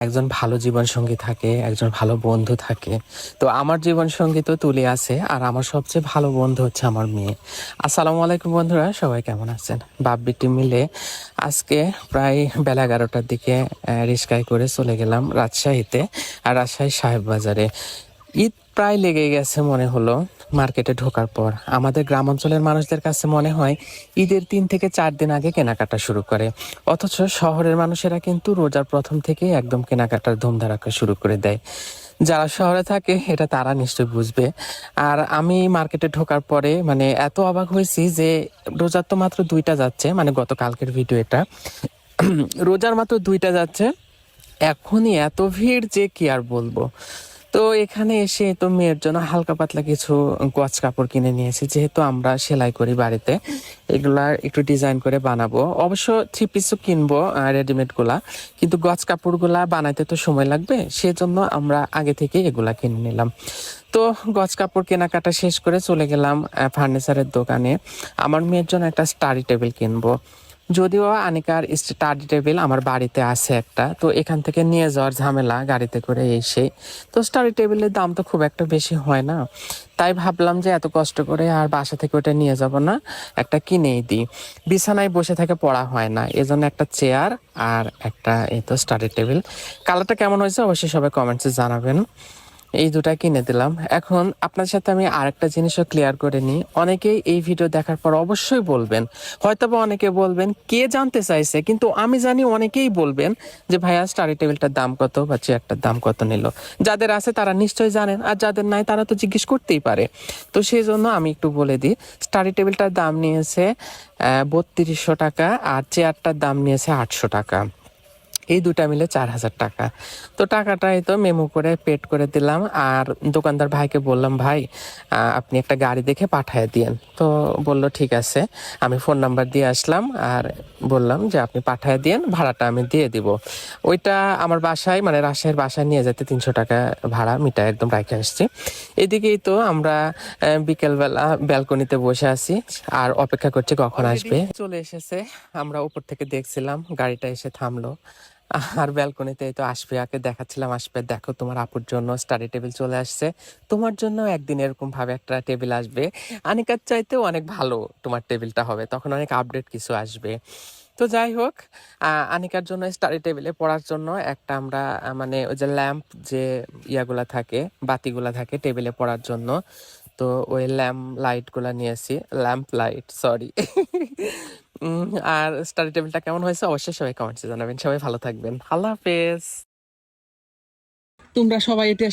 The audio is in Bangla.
একজন ভালো জীবনসঙ্গী থাকে, একজন ভালো বন্ধু থাকে। তো আমার জীবনসঙ্গী তো তুলি আছে, আর আমার সবচেয়ে ভালো বন্ধু হচ্ছে আমার মেয়ে। আসসালামু আলাইকুম বন্ধুরা, সবাই কেমন আছেন? বাপ বেটি মিলে আজকে প্রায় বেলা 11টার দিকে রিক্সায় করে চলে গেলাম রাজশাহীতে, আর রাজশাহী সাহেব বাজারে। ঈদ প্রায় লেগে গেছে মনে হলো মার্কেটে ঢোকার পর। আমাদের গ্রাম অঞ্চলের মানুষদের কাছে মনে হয় ঈদের 3 থেকে 4 দিন আগে কেনাকাটা শুরু করে, অথচ শহরের মানুষেরা কিন্তু রোজার প্রথম থেকেই একদম কেনাকাটার ধুমধারাক্কা শুরু করে দেয়। যারা শহরে থাকে এটা তারা নিশ্চয়ই বুঝবে। আর আমি মার্কেটে ঢোকার পরে মানে এত অবাক হয়েছি যে রোজার তো মাত্র 2টা যাচ্ছে, মানে গতকালকের ভিডিও এটা। রোজার মাত্র 2টা যাচ্ছে, এখনই এত ভিড় যে কি আর বলবো। তো এখানে এসে তো মেয়ের জন্য হালকা পাতলা কিছু গজ কাপড় কিনে নিয়েছি, যেহেতু আমরা সেলাই করি বাড়িতে। এগুলা একটু ডিজাইন করে বানাবো, অবশ্য 3 পিসও কিনবো রেডিমেড গুলা, কিন্তু গজ কাপড়গুলা বানাইতে তো সময় লাগবে, সেজন্য আমরা আগে থেকে এগুলা কিনে নিলাম। তো গজ কাপড় কেনাকাটা শেষ করে চলে গেলাম ফার্নিচারের দোকানে। আমার মেয়ের জন্য একটা স্টাডি টেবিল কিনবো। যদিও আনিকার স্টাডি টেবিল আমার বাড়িতে আছে একটা, তো এখান থেকে নিয়ে যাওয়ার ঝামেলা গাড়িতে করে এসে। তো স্টাডি টেবিলের দাম তো খুব একটা বেশি হয় না, তাই ভাবলাম যে এত কষ্ট করে আর বাসা থেকে ওটা নিয়ে যাব না, একটা কিনেই দিই। বিছানায় বসে থেকে পড়া হয় না, এজন্য একটা চেয়ার আর একটা এই তো স্টাডি টেবিল। কালারটা কেমন হয়েছে অবশ্যই সবাই কমেন্টসে জানাবেন। এই দুটা কিনে দিলাম। এখন আপনার সাথে আমি আরেকটা জিনিসও ক্লিয়ার করে নিই। অনেকেই এই ভিডিও দেখার পর অবশ্যই বলবেন, হয়তোবা অনেকে বলবেন কে জানতে চাইছে, কিন্তু আমি জানি অনেকেই বলবেন যে ভাইয়া স্টাডি টেবিলটার দাম কত বা চেয়ারটার দাম কত নিল। যাদের আছে তারা নিশ্চয়ই জানেন, আর যাদের নাই তারা তো জিজ্ঞেস করতেই পারে। তো সেই জন্য আমি একটু বলে দিই, স্টাডি টেবিলটার দাম নিয়েছে 3200 টাকা, আর চেয়ারটার দাম নিয়েছে 800 টাকা। এই দুটা মিলে 4000 টাকা। তো টাকাটা এই তো মেমো করে পেড করে দিলাম, আর দোকানদার ভাইকে বললাম, ভাই আপনি একটা গাড়ি দেখে পাঠায় দিয়েন। তো বললো ঠিক আছে। আমি ফোন নাম্বার দিয়ে আসলাম আর বললাম যে আপনি পাঠায় দিয়েন, ভাড়াটা আমি দিয়ে দিব। ওইটা আমার বাসায় মানে রাজশাহীর বাসায় নিয়ে যেতে 300 টাকা ভাড়া মিটার একদম রাখে আসছি। এদিকেই তো আমরা বিকেলবেলা ব্যালকনিতে বসে আছি আর অপেক্ষা করছি কখন আসবে। চলে এসেছে, আমরা উপর থেকে দেখছিলাম গাড়িটা এসে থামলো। আর ব্যালকনিতে তো আশফিয়াকে দেখাচ্ছিলাম, আশফিয়া দেখো তোমার আপুর জন্য স্টাডি টেবিল চলে আসছে, তোমার জন্য একদিন এরকম ভাবে একটা টেবিল আসবে, আনিকার চাইতেও অনেক ভালো তোমার টেবিলটা হবে, তখন অনেক আপডেট কিছু আসবে। তো যাই হোক, আনিকার জন্য স্টাডি টেবিলে পড়ার জন্য একটা আমরা মানে ওই যে ল্যাম্প যে ইয়াগুলা থাকে, বাতিগুলা থাকে টেবিলে পড়ার জন্য, তো ওই ল্যাম্প লাইট গুলা নিয়েছি, ল্যাম্প লাইট সরি। আর স্টাডি টেবিলটা কেমন হয়েছে অবশ্যই সবাই কমেন্টসে জানাবেন। সবাই ভালো থাকবেন, আল্লাহ হাফেজ। তোমরা সবাই এটা